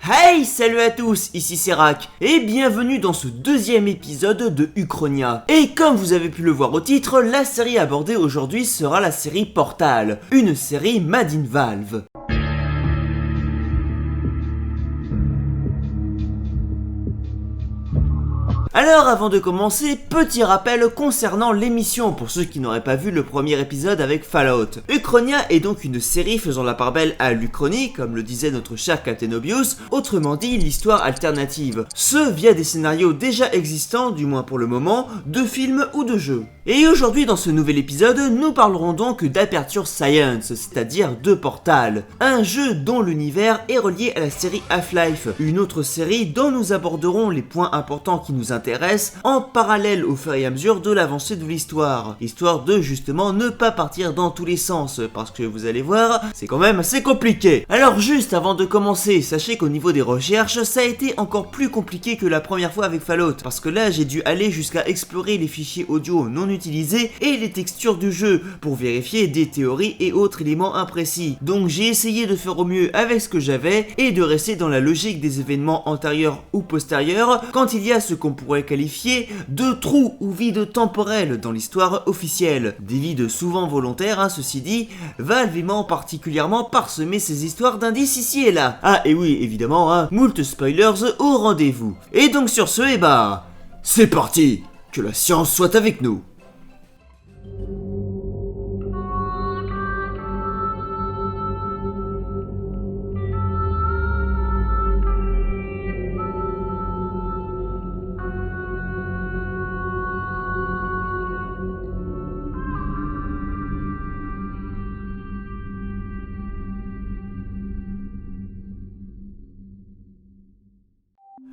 Hey, salut à tous, ici Serac, et bienvenue dans ce deuxième épisode de Uchronia. Et comme vous avez pu le voir au titre, la série abordée aujourd'hui sera la série Portal, une série made in Valve. Alors avant de commencer, petit rappel concernant l'émission pour ceux qui n'auraient pas vu le premier épisode avec Fallout. Uchronia est donc une série faisant la part belle à l'Uchronie, comme le disait notre cher Captain Obvious, autrement dit l'histoire alternative. Ce via des scénarios déjà existants, du moins pour le moment, de films ou de jeux. Et aujourd'hui dans ce nouvel épisode, nous parlerons donc d'Aperture Science, c'est-à-dire de Portal, un jeu dont l'univers est relié à la série Half-Life, une autre série dont nous aborderons les points importants qui nous intéressent en parallèle au fur et à mesure de l'avancée de l'histoire, histoire de justement ne pas partir dans tous les sens, parce que vous allez voir, c'est quand même assez compliqué. Alors juste avant de commencer, sachez qu'au niveau des recherches, ça a été encore plus compliqué que la première fois avec Fallout, parce que là j'ai dû aller jusqu'à explorer les fichiers audio non utilisés et les textures du jeu, pour vérifier des théories et autres éléments imprécis. Donc j'ai essayé de faire au mieux avec ce que j'avais, et de rester dans la logique des événements antérieurs ou postérieurs, quand il y a ce qu'on pourrait qualifier de trous ou vides temporels dans l'histoire officielle. Des vides souvent volontaires, ceci dit, Valve aimant particulièrement parsemer ses histoires d'indices ici et là. Ah et oui, évidemment, moult spoilers au rendez-vous. Et donc sur ce, c'est parti! Que la science soit avec nous!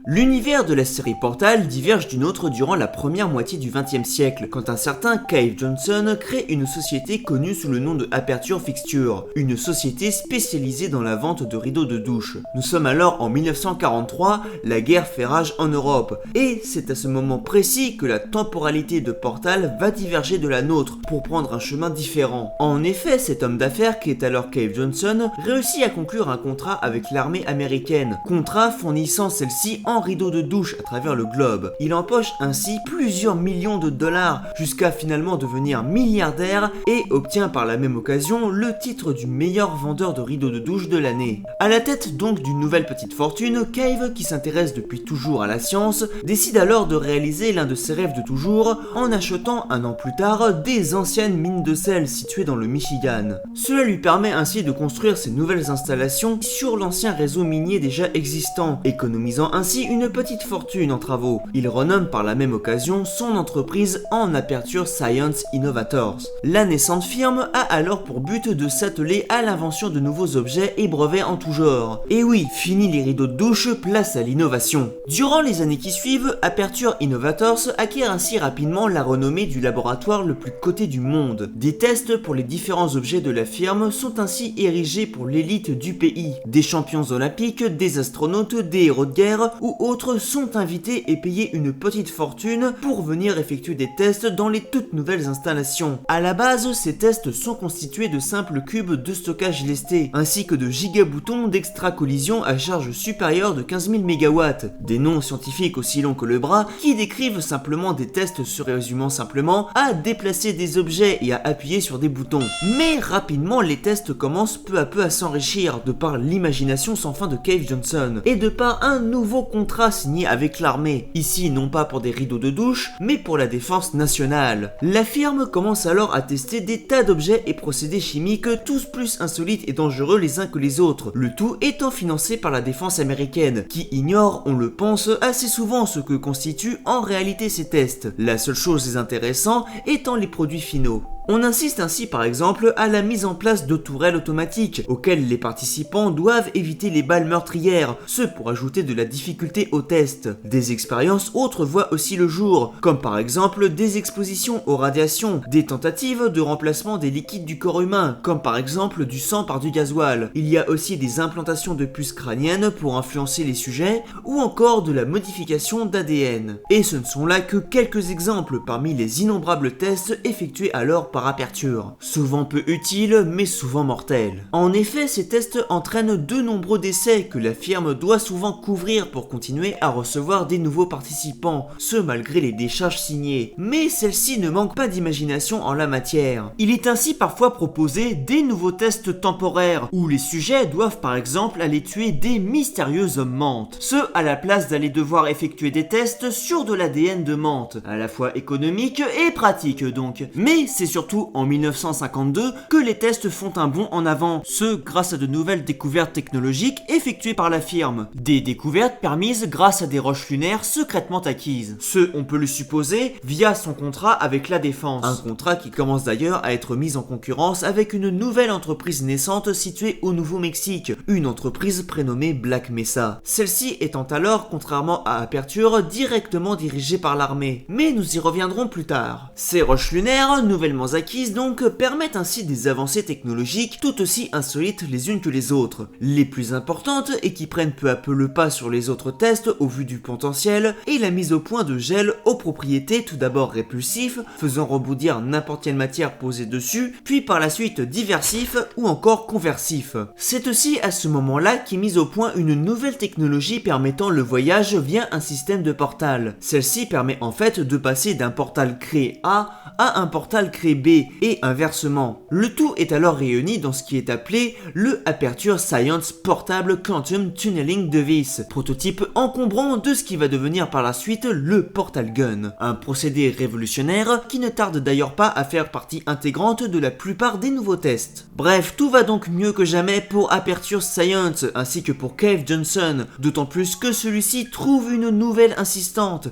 L'univers de la série Portal diverge d'une autre durant la première moitié du XXe siècle, quand un certain Cave Johnson crée une société connue sous le nom de Aperture Fixture, une société spécialisée dans la vente de rideaux de douche. Nous sommes alors en 1943, la guerre fait rage en Europe, et c'est à ce moment précis que la temporalité de Portal va diverger de la nôtre pour prendre un chemin différent. En effet, cet homme d'affaires, qui est alors Cave Johnson, réussit à conclure un contrat avec l'armée américaine, contrat fournissant celle-ci en rideaux de douche à travers le globe. Il empoche ainsi plusieurs millions de dollars jusqu'à finalement devenir milliardaire et obtient par la même occasion le titre du meilleur vendeur de rideaux de douche de l'année. À la tête donc d'une nouvelle petite fortune, Cave, qui s'intéresse depuis toujours à la science, décide alors de réaliser l'un de ses rêves de toujours en achetant un an plus tard des anciennes mines de sel situées dans le Michigan. Cela lui permet ainsi de construire ses nouvelles installations sur l'ancien réseau minier déjà existant, économisant ainsi une petite fortune en travaux. Il renomme par la même occasion son entreprise en Aperture Science Innovators. La naissante firme a alors pour but de s'atteler à l'invention de nouveaux objets et brevets en tout genre. Et oui, fini les rideaux de douche, place à l'innovation. Durant les années qui suivent, Aperture Innovators acquiert ainsi rapidement la renommée du laboratoire le plus coté du monde. Des tests pour les différents objets de la firme sont ainsi érigés pour l'élite du pays. Des champions olympiques, des astronautes, des héros de guerre ou autres sont invités et payés une petite fortune pour venir effectuer des tests dans les toutes nouvelles installations. À la base, ces tests sont constitués de simples cubes de stockage lestés, ainsi que de gigaboutons d'extra-collision à charge supérieure de 15 000 MW, des noms scientifiques aussi longs que le bras, qui décrivent simplement des tests se résumant simplement à déplacer des objets et à appuyer sur des boutons. Mais rapidement, les tests commencent peu à peu à s'enrichir, de par l'imagination sans fin de Cave Johnson, et de par un nouveau contrat signé avec l'armée, ici non pas pour des rideaux de douche, mais pour la défense nationale. La firme commence alors à tester des tas d'objets et procédés chimiques, tous plus insolites et dangereux les uns que les autres, le tout étant financé par la défense américaine, qui ignore, on le pense, assez souvent ce que constituent en réalité ces tests, la seule chose intéressante étant les produits finaux. On insiste ainsi par exemple à la mise en place de tourelles automatiques, auxquelles les participants doivent éviter les balles meurtrières, ce pour ajouter de la difficulté au test. Des expériences autres voient aussi le jour, comme par exemple des expositions aux radiations, des tentatives de remplacement des liquides du corps humain, comme par exemple du sang par du gasoil. Il y a aussi des implantations de puces crâniennes pour influencer les sujets, ou encore de la modification d'ADN. Et ce ne sont là que quelques exemples parmi les innombrables tests effectués alors par par aperture, souvent peu utiles mais souvent mortels. En effet, ces tests entraînent de nombreux décès que la firme doit souvent couvrir pour continuer à recevoir des nouveaux participants, ce malgré les décharges signées. Mais celle-ci ne manque pas d'imagination en la matière. Il est ainsi parfois proposé des nouveaux tests temporaires, où les sujets doivent par exemple aller tuer des mystérieuses mantes. Ce à la place d'aller devoir effectuer des tests sur de l'ADN de menthe, à la fois économique et pratique donc. Mais c'est surtout en 1952 que les tests font un bond en avant, ce grâce à de nouvelles découvertes technologiques effectuées par la firme. Des découvertes permises grâce à des roches lunaires secrètement acquises. Ce, on peut le supposer, via son contrat avec la défense. Un contrat qui commence d'ailleurs à être mis en concurrence avec une nouvelle entreprise naissante située au Nouveau-Mexique, une entreprise prénommée Black Mesa. Celle-ci étant alors, contrairement à Aperture, directement dirigée par l'armée. Mais nous y reviendrons plus tard. Ces roches lunaires, nouvellement acquises donc, permettent ainsi des avancées technologiques tout aussi insolites les unes que les autres. Les plus importantes, et qui prennent peu à peu le pas sur les autres tests au vu du potentiel, est la mise au point de gel aux propriétés tout d'abord répulsifs, faisant rebondir n'importe quelle matière posée dessus, puis par la suite diversif ou encore conversif. C'est aussi à ce moment-là qu'est mise au point une nouvelle technologie permettant le voyage via un système de portal. Celle-ci permet en fait de passer d'un portal créé A à un portal créé B et inversement. Le tout est alors réuni dans ce qui est appelé le Aperture Science Portable Quantum Tunneling Device, prototype encombrant de ce qui va devenir par la suite le Portal Gun, un procédé révolutionnaire qui ne tarde d'ailleurs pas à faire partie intégrante de la plupart des nouveaux tests. Bref, tout va donc mieux que jamais pour Aperture Science ainsi que pour Cave Johnson, d'autant plus que celui-ci trouve une nouvelle assistante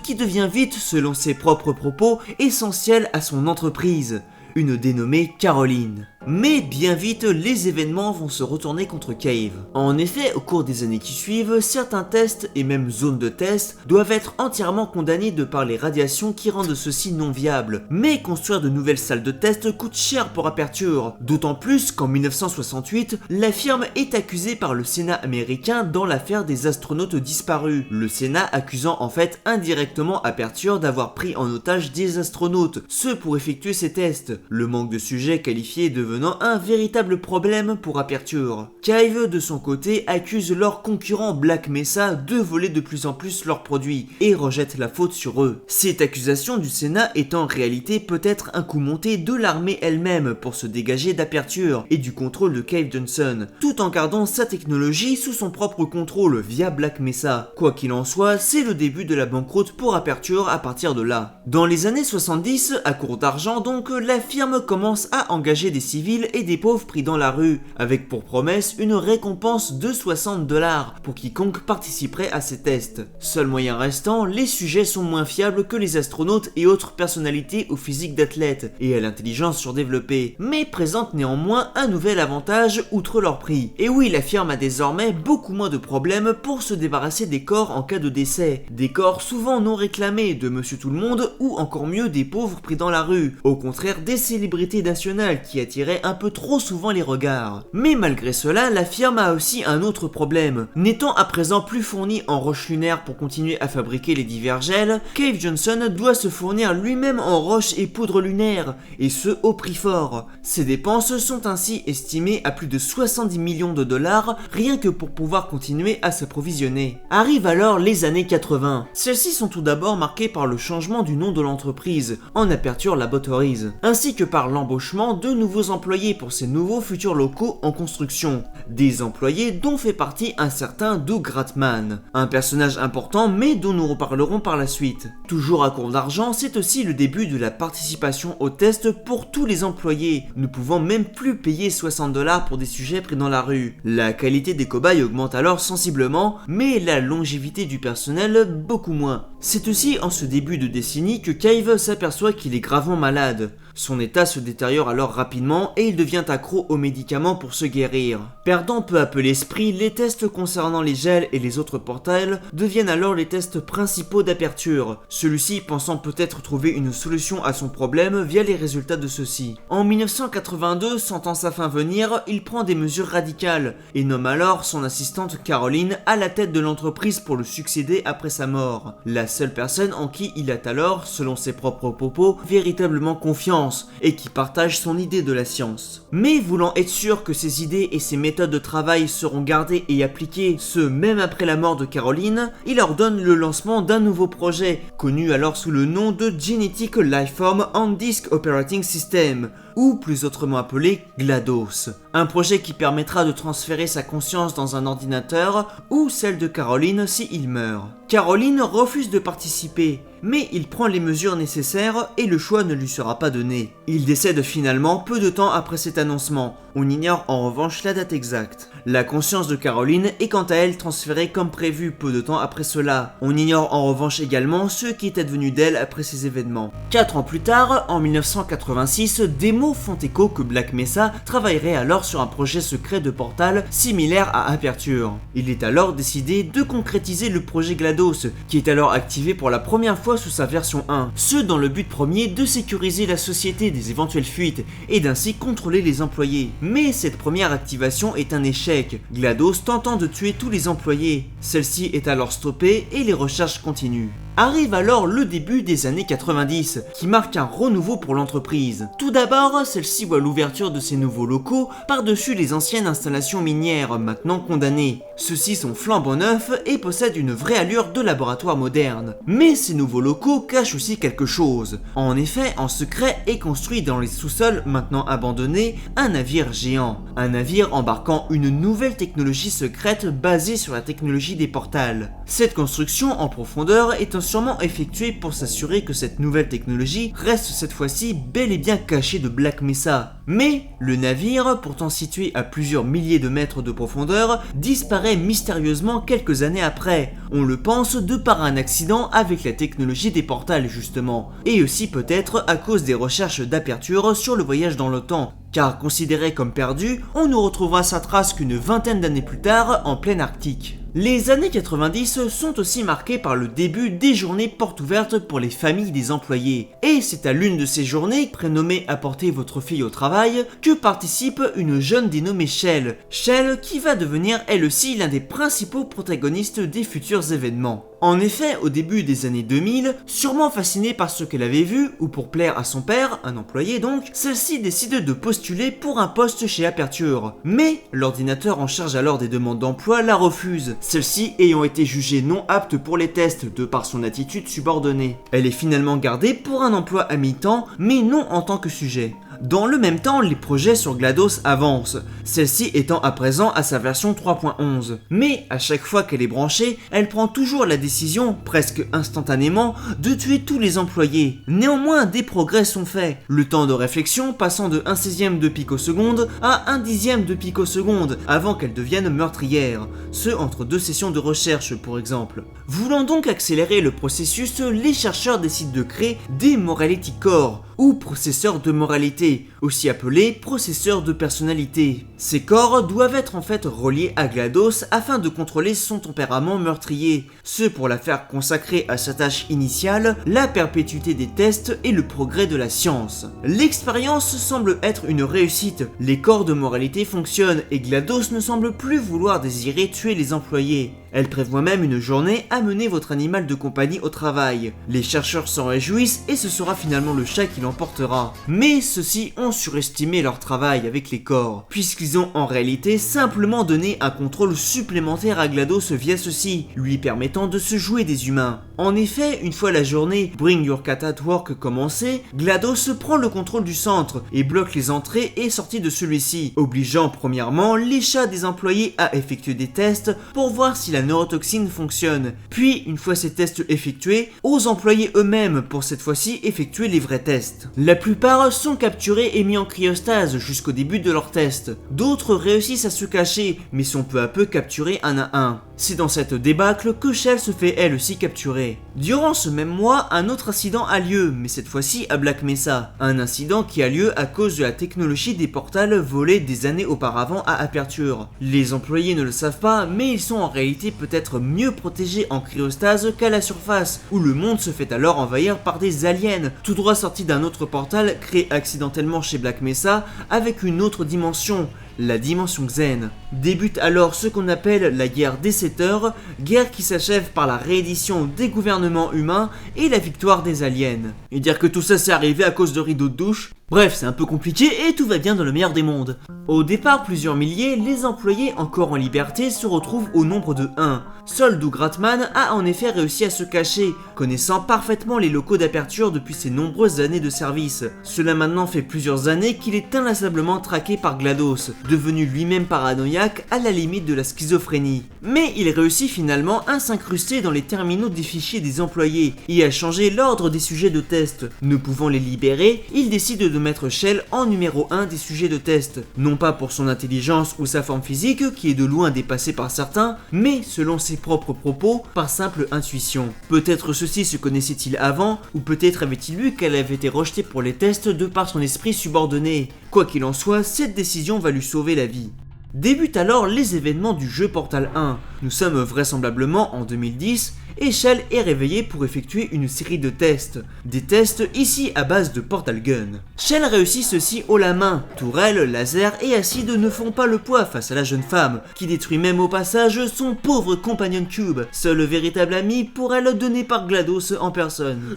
qui devient vite, selon ses propres propos, essentielle à son entreprise, une dénommée Caroline. Mais bien vite, les événements vont se retourner contre Cave. En effet, au cours des années qui suivent, certains tests et même zones de test doivent être entièrement condamnés de par les radiations qui rendent ceux-ci non viables. Mais construire de nouvelles salles de test coûte cher pour Aperture, d'autant plus qu'en 1968, la firme est accusée par le Sénat américain dans l'affaire des astronautes disparus. Le Sénat accusant en fait indirectement Aperture d'avoir pris en otage des astronautes, ce pour effectuer ces tests. Le manque de sujets qualifiés devenant un véritable problème pour Aperture. Cave, de son côté, accuse leurs concurrents Black Mesa de voler de plus en plus leurs produits et rejette la faute sur eux. Cette accusation du Sénat est en réalité peut-être un coup monté de l'armée elle-même pour se dégager d'Aperture et du contrôle de Cave Johnson, tout en gardant sa technologie sous son propre contrôle via Black Mesa. Quoi qu'il en soit, c'est le début de la banqueroute pour Aperture à partir de là. Dans les années 70, à court d'argent donc, la firme commence à engager des civils et des pauvres pris dans la rue, avec pour promesse une récompense de 60 $ pour quiconque participerait à ces tests. Seul moyen restant, les sujets sont moins fiables que les astronautes et autres personnalités au physique d'athlète et à l'intelligence surdéveloppée, mais présentent néanmoins un nouvel avantage outre leur prix. Et oui, la firme a désormais beaucoup moins de problèmes pour se débarrasser des corps en cas de décès, des corps souvent non réclamés de Monsieur Tout-le-Monde ou encore mieux des pauvres pris dans la rue, au contraire des célébrités nationales qui attiraient un peu trop souvent les regards. Mais malgré cela, la firme a aussi un autre problème. N'étant à présent plus fournie en roches lunaires pour continuer à fabriquer les divers gels, Cave Johnson doit se fournir lui-même en roches et poudres lunaires, et ce au prix fort. Ses dépenses sont ainsi estimées à plus de 70 millions de $ rien que pour pouvoir continuer à s'approvisionner. Arrivent alors les années 80. Celles-ci sont tout d'abord marquées par le changement du nom de l'entreprise, en Aperture Laboratories, ainsi que par l'embauchement de nouveaux employés pour ces nouveaux futurs locaux en construction. Des employés dont fait partie un certain Doug Gratman, un personnage important mais dont nous reparlerons par la suite. Toujours à court d'argent, c'est aussi le début de la participation au test pour tous les employés, ne pouvant même plus payer 60 $ pour des sujets pris dans la rue. La qualité des cobayes augmente alors sensiblement, mais la longévité du personnel beaucoup moins. C'est aussi en ce début de décennie que Cave s'aperçoit qu'il est gravement malade. Son état se détériore alors rapidement et il devient accro aux médicaments pour se guérir. Perdant peu à peu l'esprit, les tests concernant les gels et les autres portails deviennent alors les tests principaux d'Aperture, celui-ci pensant peut-être trouver une solution à son problème via les résultats de ceux-ci. En 1982, sentant sa fin venir, il prend des mesures radicales et nomme alors son assistante Caroline à la tête de l'entreprise pour le succéder après sa mort. La seule personne en qui il a alors, selon ses propres propos, véritablement confiance, confiance et qui partage son idée de la science. Mais voulant être sûr que ses idées et ses méthodes de travail seront gardées et appliquées, ce même après la mort de Caroline, il ordonne le lancement d'un nouveau projet, connu alors sous le nom de Genetic Lifeform on Disk Operating System, ou plus autrement appelé GLaDOS. Un projet qui permettra de transférer sa conscience dans un ordinateur ou celle de Caroline si il meurt. Caroline refuse de participer, mais il prend les mesures nécessaires et le choix ne lui sera pas donné. Il décède finalement peu de temps après cet annoncement. On ignore en revanche la date exacte. La conscience de Caroline est quant à elle transférée comme prévu peu de temps après cela. On ignore en revanche également ce qui est advenu d'elle après ces événements. 4 ans plus tard, en 1986, des mots font écho que Black Mesa travaillerait alors sur un projet secret de portal similaire à Aperture. Il est alors décidé de concrétiser le projet GLaDOS, qui est alors activé pour la première fois sous sa version 1, ce dans le but premier de sécuriser la société des éventuelles fuites et d'ainsi contrôler les employés. Mais cette première activation est un échec, GLaDOS tentant de tuer tous les employés. Celle-ci est alors stoppée et les recherches continuent. Arrive alors le début des années 90, qui marque un renouveau pour l'entreprise. Tout d'abord, celle-ci voit l'ouverture de ses nouveaux locaux par-dessus les anciennes installations minières, maintenant condamnées. Ceux-ci sont flambant neufs et possèdent une vraie allure de laboratoire moderne. Mais ces nouveaux locaux cachent aussi quelque chose. En effet, en secret est construit dans les sous-sols maintenant abandonnés un navire géant. Un navire embarquant une nouvelle technologie secrète basée sur la technologie des portals. Cette construction en profondeur est sûrement effectuée pour s'assurer que cette nouvelle technologie reste cette fois-ci bel et bien cachée de Black Mesa. Mais le navire, pourtant situé à plusieurs milliers de mètres de profondeur, disparaît mystérieusement quelques années après. On le pense de par un accident avec la technologie des portals justement, et aussi peut-être à cause des recherches d'Aperture sur le voyage dans le temps. Car considéré comme perdu, on ne retrouvera sa trace qu'une vingtaine d'années plus tard en plein Arctique. Les années 90 sont aussi marquées par le début des journées portes ouvertes pour les familles des employés. Et c'est à l'une de ces journées, prénommée Apportez votre fille au travail, que participe une jeune dénommée Shell. Shell qui va devenir elle aussi l'un des principaux protagonistes des futurs événements. En effet, au début des années 2000, sûrement fascinée par ce qu'elle avait vu, ou pour plaire à son père, un employé donc, celle-ci décide de postuler pour un poste chez Aperture. Mais l'ordinateur en charge alors des demandes d'emploi la refuse, celle-ci ayant été jugée non apte pour les tests de par son attitude subordonnée. Elle est finalement gardée pour un emploi à mi-temps, mais non en tant que sujet. Dans le même temps, les projets sur GLaDOS avancent, celle-ci étant à présent à sa version 3.11. Mais à chaque fois qu'elle est branchée, elle prend toujours la décision, presque instantanément, de tuer tous les employés. Néanmoins, des progrès sont faits, le temps de réflexion passant de 1/16 de picoseconde à 1/10 de picoseconde avant qu'elle devienne meurtrière, ce entre 2 sessions de recherche pour exemple. Voulant donc accélérer le processus, les chercheurs décident de créer des Morality Core, ou processeurs de moralité, aussi appelés processeurs de personnalité. Ces corps doivent être en fait reliés à GLaDOS afin de contrôler son tempérament meurtrier, ce pour la faire consacrer à sa tâche initiale, la perpétuité des tests et le progrès de la science. L'expérience semble être une réussite, les corps de moralité fonctionnent et GLaDOS ne semble plus vouloir désirer tuer les employés. Elle prévoit même une journée à mener votre animal de compagnie au travail. Les chercheurs s'en réjouissent et ce sera finalement le chat qui l'emportera. Mais ceux-ci ont surestimé leur travail avec les corps, puisqu'ils ont en réalité simplement donné un contrôle supplémentaire à GLaDOS via ceci, lui permettant de se jouer des humains. En effet, une fois la journée Bring Your Cat at Work commencée, GLaDOS prend le contrôle du centre et bloque les entrées et sorties de celui-ci, obligeant premièrement les chats des employés à effectuer des tests pour voir si la neurotoxine fonctionne. Puis, une fois ces tests effectués, aux employés eux-mêmes pour cette fois-ci effectuer les vrais tests. La plupart sont capturés et mis en cryostase jusqu'au début de leur test. D'autres réussissent à se cacher, mais sont peu à peu capturés un à un. C'est dans cette débâcle que Shell se fait elle aussi capturer. Durant ce même mois, un autre incident a lieu, mais cette fois-ci à Black Mesa. Un incident qui a lieu à cause de la technologie des portals volés des années auparavant à Aperture. Les employés ne le savent pas, mais ils sont en réalité peut-être mieux protégés en cryostase qu'à la surface, où le monde se fait alors envahir par des aliens, tout droit sortis d'un autre portal créé accidentellement chez Black Mesa avec une autre dimension, la dimension Xen. Débute alors ce qu'on appelle la guerre des 7 heures, guerre qui s'achève par la réédition des gouvernements humains et la victoire des aliens. Et dire que tout ça s'est arrivé à cause de rideaux de douche, bref, c'est un peu compliqué et tout va bien dans le meilleur des mondes. Au départ, plusieurs milliers, les employés encore en liberté se retrouvent au nombre de 1. Seul Doug Ratman a en effet réussi à se cacher, connaissant parfaitement les locaux d'Aperture depuis ses nombreuses années de service. Cela maintenant fait plusieurs années qu'il est inlassablement traqué par GLaDOS, devenu lui-même paranoïaque à la limite de la schizophrénie. Mais il réussit finalement à s'incruster dans les terminaux des fichiers des employés et à changer l'ordre des sujets de test. Ne pouvant les libérer, il décide de mettre Shell en numéro 1 des sujets de test. Non pas pour son intelligence ou sa forme physique, qui est de loin dépassée par certains, mais selon ses propres propos, par simple intuition. Peut-être ceux-ci se connaissaient-ils avant, ou peut-être avait-il lu qu'elle avait été rejetée pour les tests de par son esprit subordonné. Quoi qu'il en soit, cette décision va lui sauver la vie. Débutent alors les événements du jeu Portal 1. Nous sommes vraisemblablement en 2010, et Shell est réveillé pour effectuer une série de tests. Des tests ici à base de Portal Gun. Shell réussit ceci haut la main. Tourelle, laser et acide ne font pas le poids face à la jeune femme, qui détruit même au passage son pauvre compagnon Cube, seul véritable ami pour elle donné par GLaDOS en personne.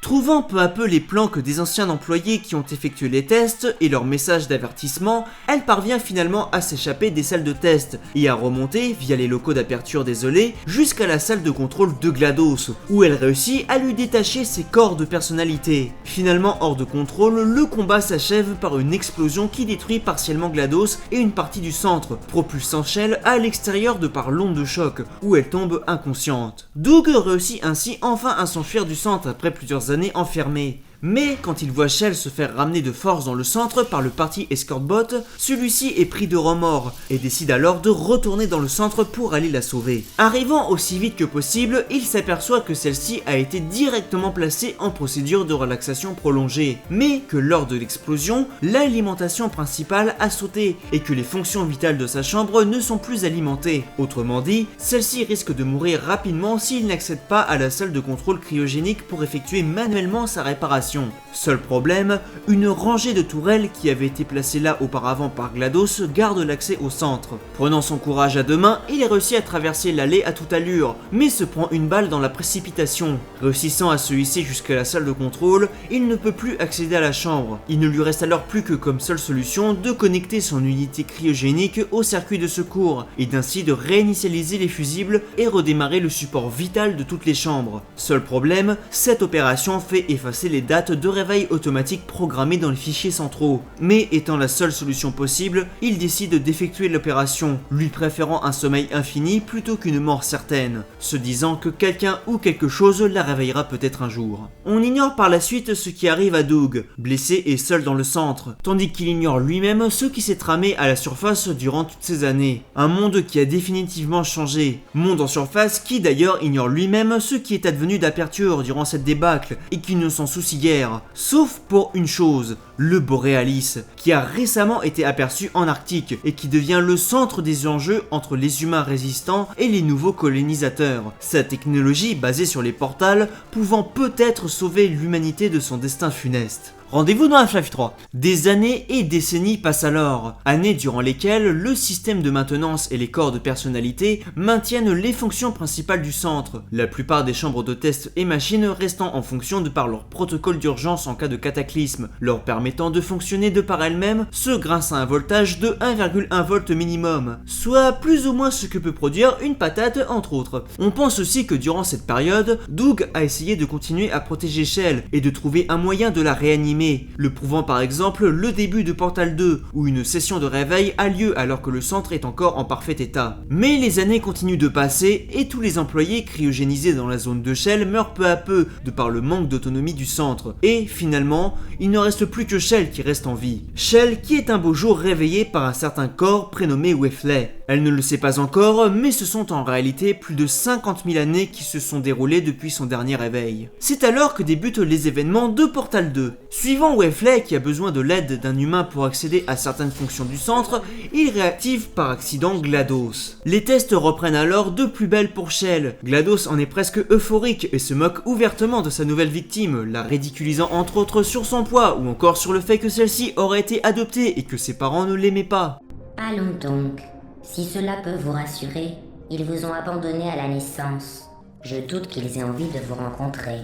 Trouvant peu à peu les planques des anciens employés qui ont effectué les tests et leurs messages d'avertissement, elle parvient finalement à s'échapper des salles de test et à remonter via les locaux d'Aperture désolés jusqu'à la salle de contrôle de GLaDOS, où elle réussit à lui détacher ses corps de personnalité. Finalement hors de contrôle, le combat s'achève par une explosion qui détruit partiellement GLaDOS et une partie du centre, propulsant Shell à l'extérieur de par l'onde de choc, où elle tombe inconsciente. Doug réussit ainsi enfin à s'enfuir du centre après plusieurs années enfermé. Mais quand il voit Shell se faire ramener de force dans le centre par le parti Escort Bot, celui-ci est pris de remords et décide alors de retourner dans le centre pour aller la sauver. Arrivant aussi vite que possible, il s'aperçoit que celle-ci a été directement placée en procédure de relaxation prolongée, mais que lors de l'explosion, l'alimentation principale a sauté et que les fonctions vitales de sa chambre ne sont plus alimentées. Autrement dit, celle-ci risque de mourir rapidement s'il n'accède pas à la salle de contrôle cryogénique pour effectuer manuellement sa réparation. Seul problème, une rangée de tourelles qui avait été placée là auparavant par GLaDOS garde l'accès au centre. Prenant son courage à deux mains, il réussit à traverser l'allée à toute allure, mais se prend une balle dans la précipitation. Réussissant à se hisser jusqu'à la salle de contrôle, il ne peut plus accéder à la chambre. Il ne lui reste alors plus que comme seule solution de connecter son unité cryogénique au circuit de secours, et d'ainsi de réinitialiser les fusibles et redémarrer le support vital de toutes les chambres. Seul problème, cette opération fait effacer les dates de réveil automatique programmées dans les fichiers centraux. Mais étant la seule solution possible, il décide d'effectuer l'opération, lui préférant un sommeil infini plutôt qu'une mort certaine, se disant que quelqu'un ou quelque chose la réveillera peut-être un jour. On ignore par la suite ce qui arrive à Doug, blessé et seul dans le centre, tandis qu'il ignore lui-même ce qui s'est tramé à la surface durant toutes ces années. Un monde qui a définitivement changé. Monde en surface qui d'ailleurs ignore lui-même ce qui est advenu d'Aperture durant cette débâcle et qui ne s'en soucie guère. Sauf pour une chose, le Borealis, qui a récemment été aperçu en Arctique et qui devient le centre des enjeux entre les humains résistants et les nouveaux colonisateurs. Sa technologie basée sur les portals pouvant peut-être sauver l'humanité de son destin funeste. Rendez-vous dans Half-Life 3. Des années et décennies passent alors, années durant lesquelles le système de maintenance et les corps de personnalité maintiennent les fonctions principales du centre, la plupart des chambres de test et machines restant en fonction de par leur protocole d'urgence en cas de cataclysme, leur permettant de fonctionner de par elles-mêmes, ce grâce à un voltage de 1,1 volt minimum, soit plus ou moins ce que peut produire une patate entre autres. On pense aussi que durant cette période, Doug a essayé de continuer à protéger Shell et de trouver un moyen de la réanimer, le prouvant par exemple le début de Portal 2, où une session de réveil a lieu alors que le centre est encore en parfait état. Mais les années continuent de passer et tous les employés cryogénisés dans la zone de Shell meurent peu à peu de par le manque d'autonomie du centre. Et finalement, il ne reste plus que Shell qui reste en vie. Shell qui est un beau jour réveillé par un certain corps prénommé Wesley. Elle ne le sait pas encore, mais ce sont en réalité plus de 50 000 années qui se sont déroulées depuis son dernier réveil. C'est alors que débutent les événements de Portal 2. Suivant Wesley qui a besoin de l'aide d'un humain pour accéder à certaines fonctions du centre, il réactive par accident GLaDOS. Les tests reprennent alors de plus belle pour Chell. GLaDOS en est presque euphorique et se moque ouvertement de sa nouvelle victime, la ridiculisant entre autres sur son poids ou encore sur le fait que celle-ci aurait été adoptée et que ses parents ne l'aimaient pas. Allons donc. Si cela peut vous rassurer, ils vous ont abandonné à la naissance. Je doute qu'ils aient envie de vous rencontrer.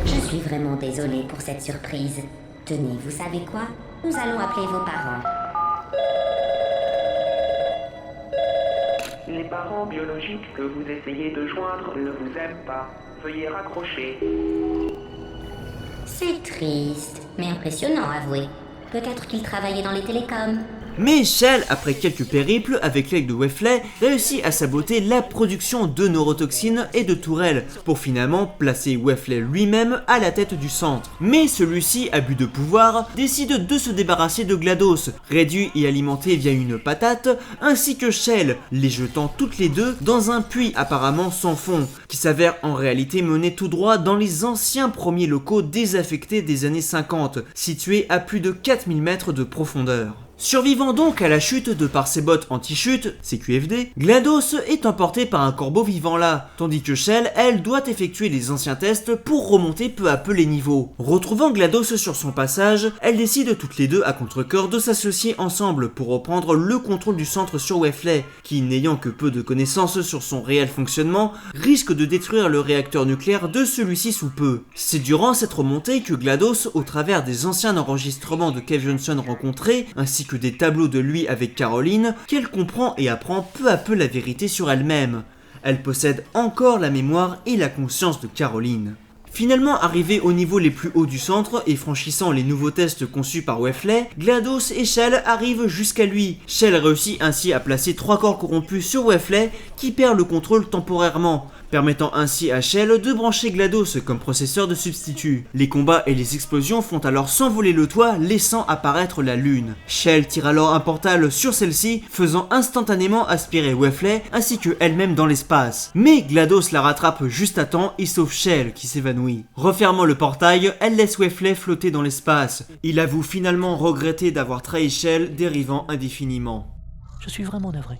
Je suis vraiment désolée pour cette surprise. Tenez, vous savez quoi? Nous allons appeler vos parents. Les parents biologiques que vous essayez de joindre ne vous aiment pas. Veuillez raccrocher. C'est triste, mais impressionnant, avouez. Peut-être qu'ils travaillaient dans les télécoms. Mais Chell, après quelques périples avec l'aide de Wesley, réussit à saboter la production de neurotoxines et de tourelles, pour finalement placer Wesley lui-même à la tête du centre. Mais celui-ci, à but de pouvoir, décide de se débarrasser de GLaDOS, réduit et alimenté via une patate, ainsi que Chell, les jetant toutes les deux dans un puits apparemment sans fond, qui s'avère en réalité mener tout droit dans les anciens premiers locaux désaffectés des années 50, situés à plus de 4000 mètres de profondeur. Survivant donc à la chute de par ses bottes anti-chute, CQFD, GLaDOS est emporté par un corbeau vivant là, tandis que Chell, elle, doit effectuer les anciens tests pour remonter peu à peu les niveaux. Retrouvant GLaDOS sur son passage, elles décident toutes les deux à contre-cœur de s'associer ensemble pour reprendre le contrôle du centre sur Wesley, qui, n'ayant que peu de connaissances sur son réel fonctionnement, risque de détruire le réacteur nucléaire de celui-ci sous peu. C'est durant cette remontée que GLaDOS, au travers des anciens enregistrements de Cave Johnson rencontrés, ainsi que des tableaux de lui avec Caroline, qu'elle comprend et apprend peu à peu la vérité sur elle-même. Elle possède encore la mémoire et la conscience de Caroline. Finalement arrivée au niveau les plus hauts du centre et franchissant les nouveaux tests conçus par Wesley, GLaDOS et Chell arrivent jusqu'à lui. Chell réussit ainsi à placer 3 corps corrompus sur Wesley qui perd le contrôle temporairement, permettant ainsi à Chell de brancher GLaDOS comme processeur de substitut. Les combats et les explosions font alors s'envoler le toit, laissant apparaître la lune. Chell tire alors un portal sur celle-ci, faisant instantanément aspirer Wesley ainsi que elle-même dans l'espace. Mais GLaDOS la rattrape juste à temps et sauve Chell qui s'évanouit. Refermant le portail, elle laisse Wesley flotter dans l'espace. Il avoue finalement regretter d'avoir trahi Chell, dérivant indéfiniment. Je suis vraiment navré.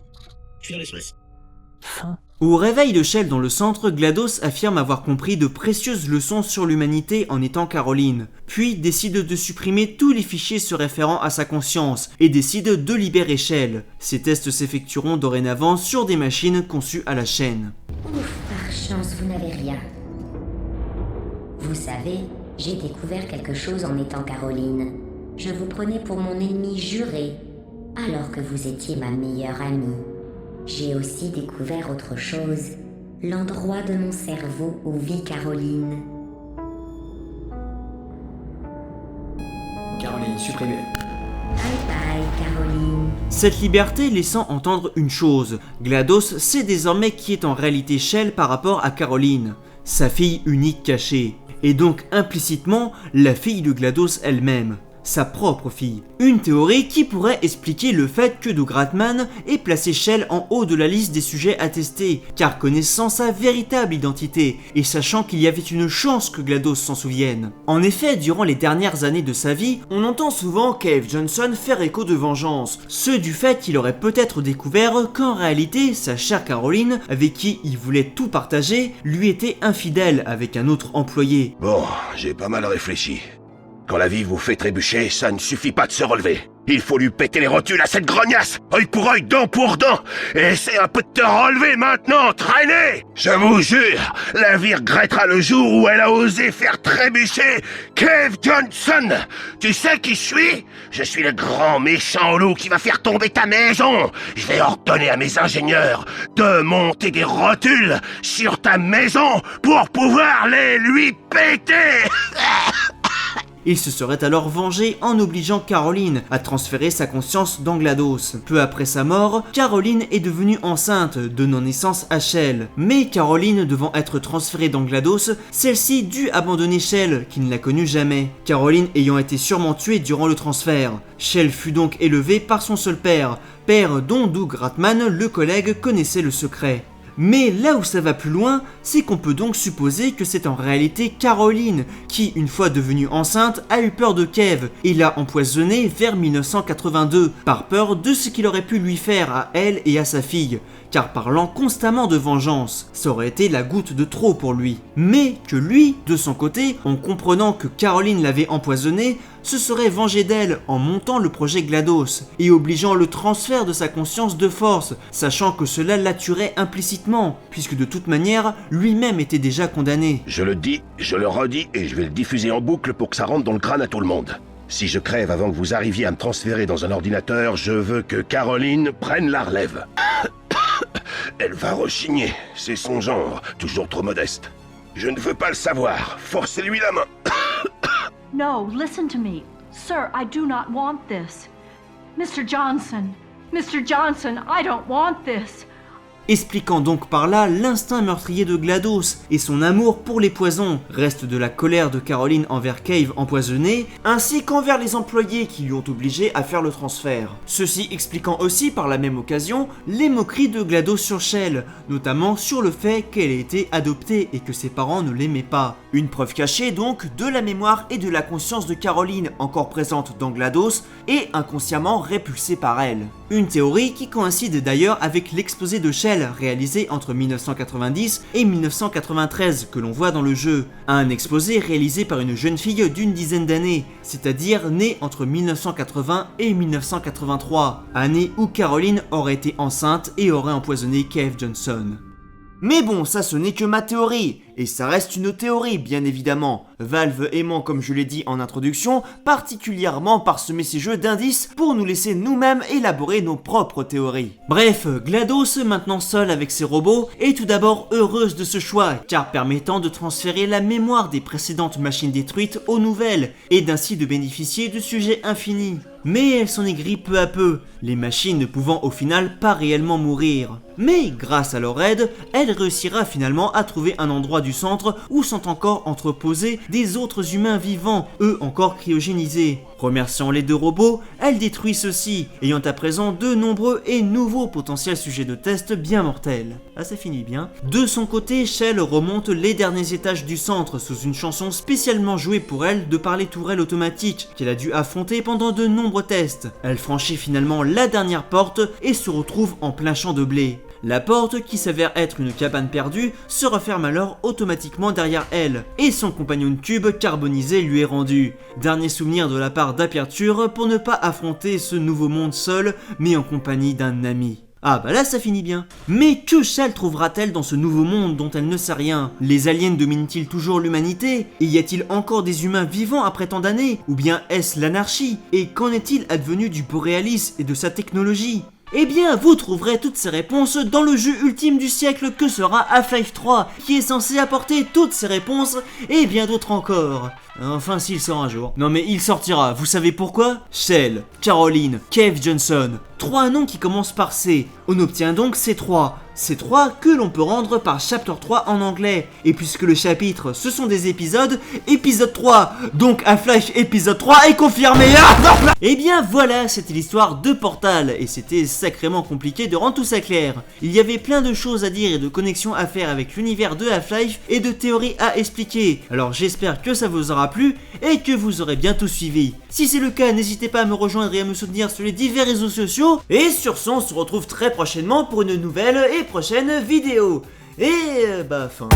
Fin. Au réveil de Chell dans le centre, GLaDOS affirme avoir compris de précieuses leçons sur l'humanité en étant Caroline, puis décide de supprimer tous les fichiers se référant à sa conscience et décide de libérer Chell. Ces tests s'effectueront dorénavant sur des machines conçues à la chaîne. Ouf, par chance, vous n'avez rien. Vous savez, j'ai découvert quelque chose en étant Caroline. Je vous prenais pour mon ennemi juré, alors que vous étiez ma meilleure amie. J'ai aussi découvert autre chose, l'endroit de mon cerveau où vit Caroline. Caroline, supprimée. Bye bye, Caroline. Cette liberté laissant entendre une chose, GLaDOS sait désormais qui est en réalité Chell par rapport à Caroline, sa fille unique cachée, et donc implicitement la fille de GLaDOS elle-même. Sa propre fille. Une théorie qui pourrait expliquer le fait que Doug Ratman ait placé Chell en haut de la liste des sujets à tester, car connaissant sa véritable identité et sachant qu'il y avait une chance que GLaDOS s'en souvienne. En effet, durant les dernières années de sa vie, on entend souvent Cave Johnson faire écho de vengeance, ce du fait qu'il aurait peut-être découvert qu'en réalité, sa chère Caroline, avec qui il voulait tout partager, lui était infidèle avec un autre employé. Bon, j'ai pas mal réfléchi. Quand la vie vous fait trébucher, ça ne suffit pas de se relever. Il faut lui péter les rotules à cette grognasse, œil pour œil, dent pour dent. Et essaie un peu de te relever maintenant, traînez. Je vous jure, la vie regrettera le jour où elle a osé faire trébucher Cave Johnson. Tu sais qui je suis le grand méchant loup qui va faire tomber ta maison. Je vais ordonner à mes ingénieurs de monter des rotules sur ta maison pour pouvoir les lui péter. Il se serait alors vengé en obligeant Caroline à transférer sa conscience dans GLaDOS. Peu après sa mort, Caroline est devenue enceinte, donnant naissance à Shell. Mais Caroline devant être transférée dans GLaDOS, celle-ci dut abandonner Shell, qui ne la connut jamais. Caroline ayant été sûrement tuée durant le transfert. Shell fut donc élevée par son seul père dont Doug Ratman, le collègue, connaissait le secret. Mais là où ça va plus loin, c'est qu'on peut donc supposer que c'est en réalité Caroline qui, une fois devenue enceinte, a eu peur de Kev et l'a empoisonné vers 1982 par peur de ce qu'il aurait pu lui faire à elle et à sa fille, car parlant constamment de vengeance, ça aurait été la goutte de trop pour lui. Mais que lui, de son côté, en comprenant que Caroline l'avait empoisonné, se serait vengé d'elle en montant le projet GLaDOS et obligeant le transfert de sa conscience de force, sachant que cela la tuerait implicitement, puisque de toute manière, lui-même était déjà condamné. Je le dis, je le redis et je vais le diffuser en boucle pour que ça rentre dans le crâne à tout le monde. Si je crève avant que vous arriviez à me transférer dans un ordinateur, je veux que Caroline prenne la relève. Elle va rechigner, c'est son genre, toujours trop modeste. Je ne veux pas le savoir, forcez-lui la main. No, listen to me. Sir, I do not want this. Mr. Johnson, I don't want this. Expliquant donc par là l'instinct meurtrier de GLaDOS et son amour pour les poisons, reste de la colère de Caroline envers Cave empoisonné, ainsi qu'envers les employés qui lui ont obligé à faire le transfert. Ceci expliquant aussi par la même occasion les moqueries de GLaDOS sur Shell, notamment sur le fait qu'elle ait été adoptée et que ses parents ne l'aimaient pas. Une preuve cachée donc de la mémoire et de la conscience de Caroline encore présente dans GLaDOS et inconsciemment répulsée par elle. Une théorie qui coïncide d'ailleurs avec l'exposé de Shell réalisé entre 1990 et 1993 que l'on voit dans le jeu. Un exposé réalisé par une jeune fille d'une dizaine d'années, c'est-à-dire née entre 1980 et 1983, année où Caroline aurait été enceinte et aurait empoisonné Cave Johnson. Mais bon, ça ce n'est que ma théorie, et ça reste une théorie bien évidemment, Valve aimant comme je l'ai dit en introduction, particulièrement parsemer ces jeux d'indices pour nous laisser nous-mêmes élaborer nos propres théories. Bref, GLaDOS maintenant seule avec ses robots est tout d'abord heureuse de ce choix, car permettant de transférer la mémoire des précédentes machines détruites aux nouvelles, et d'ainsi de bénéficier du sujet infini. Mais elle s'en aigrit peu à peu, les machines ne pouvant au final pas réellement mourir. Mais grâce à leur aide, elle réussira finalement à trouver un endroit du centre où sont encore entreposés des autres humains vivants, eux encore cryogénisés. Remerciant les deux robots, elle détruit ceux-ci, ayant à présent de nombreux et nouveaux potentiels sujets de test bien mortels. Ah, ça finit bien. De son côté, Shell remonte les derniers étages du centre sous une chanson spécialement jouée pour elle de par les tourelles automatiques qu'elle a dû affronter pendant de nombreux tests. Elle franchit finalement la dernière porte et se retrouve en plein champ de blé. La porte, qui s'avère être une cabane perdue, se referme alors automatiquement derrière elle, et son compagnon de cube carbonisé lui est rendu. Dernier souvenir de la part d'Aperture pour ne pas affronter ce nouveau monde seul, mais en compagnie d'un ami. Ah bah là ça finit bien. Mais que Shell trouvera-t-elle dans ce nouveau monde dont elle ne sait rien? Les aliens dominent-ils toujours l'humanité? Et y a-t-il encore des humains vivants après tant d'années? Ou bien est-ce l'anarchie? Et qu'en est-il advenu du Borealis et de sa technologie? Eh bien, vous trouverez toutes ces réponses dans le jeu ultime du siècle que sera Half-Life 3, qui est censé apporter toutes ces réponses et bien d'autres encore. Enfin, s'il sort un jour. Non mais il sortira, vous savez pourquoi? Shell, Caroline, Cave Johnson, 3 noms qui commencent par C. On obtient donc C3. C3 que l'on peut rendre par Chapter 3 en anglais. Et puisque le chapitre, ce sont des épisodes, épisode 3. Donc Half-Life épisode 3 est confirmé. Et bien voilà, c'était l'histoire de Portal. Et c'était sacrément compliqué de rendre tout ça clair. Il y avait plein de choses à dire et de connexions à faire avec l'univers de Half-Life et de théories à expliquer. Alors j'espère que ça vous aura plu et que vous aurez bien tout suivi. Si c'est le cas, n'hésitez pas à me rejoindre et à me soutenir sur les divers réseaux sociaux. Et sur ce, on se retrouve très prochainement pour une nouvelle et prochaine vidéo. Et fin.